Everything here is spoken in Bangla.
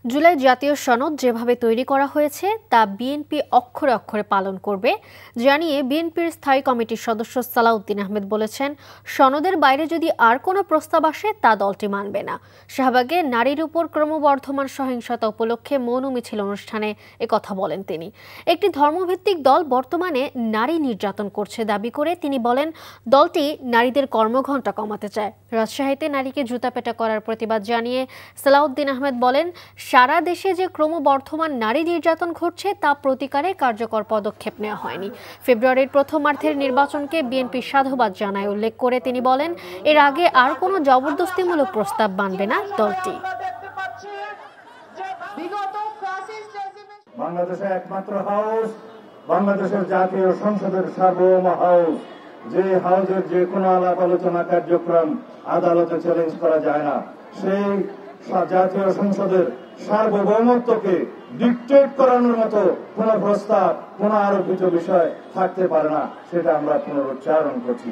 জুলাই জাতীয় সনদ যেভাবে তৈরি করা হয়েছে তা বিএনপি অক্ষরে অক্ষরে পালন করবে জানিয়ে বিএনপির স্থায়ী কমিটির সদস্য সালাউদ্দিন আহমেদ বলেছেন, সনদের বাইরে যদি আর কোনো প্রস্তাব আসে তা দলটি মানবে না। শাহবাগে নারীর উপর ক্রমবর্ধমান সহিংসতা উপলক্ষে মৌন মিছিল অনুষ্ঠানে একথা বলেন তিনি। একটি ধর্মভিত্তিক দল বর্তমানে নারী নির্যাতন করছে দাবি করে তিনি বলেন, দলটি নারীদের কর্মঘণ্টা কমাতে চায়। রাজশাহীতে নারীকে জুতাপেটা করার প্রতিবাদ জানিয়ে সালাউদ্দিন আহমেদ বলেন, সারা দেশে যে ক্রমবর্ধমান নারী নির্যাতন ঘটছে তা প্রতিকারে কার্যকর পদক্ষেপ নেওয়া হয়নি। ফেব্রুয়ারির প্রথমার্ধের নির্বাচনকে বিএনপি সাধুবাদ জানায় উল্লেখ করে তিনি বলেন, এর আগে আর কোনো জবরদস্তিমূলক প্রস্তাব মানবে না দলটি। বাংলাদেশের একমাত্র হাউস, বাংলাদেশের জাতীয় সংসদের সার্বভৌম হাউস, যে হাউসের যে কোনো আলাপ আলোচনা কার্যক্রম আদালতে চ্যালেঞ্জ করা যায় না, সেই জাতীয় সংসদের সার্বভৌমত্বকে ডিকটেট করানোর মতো কোন প্রস্তাব, কোন আরোপিত বিষয় থাকতে পারে না, সেটা আমরা পুনরুচ্চারণ করছি।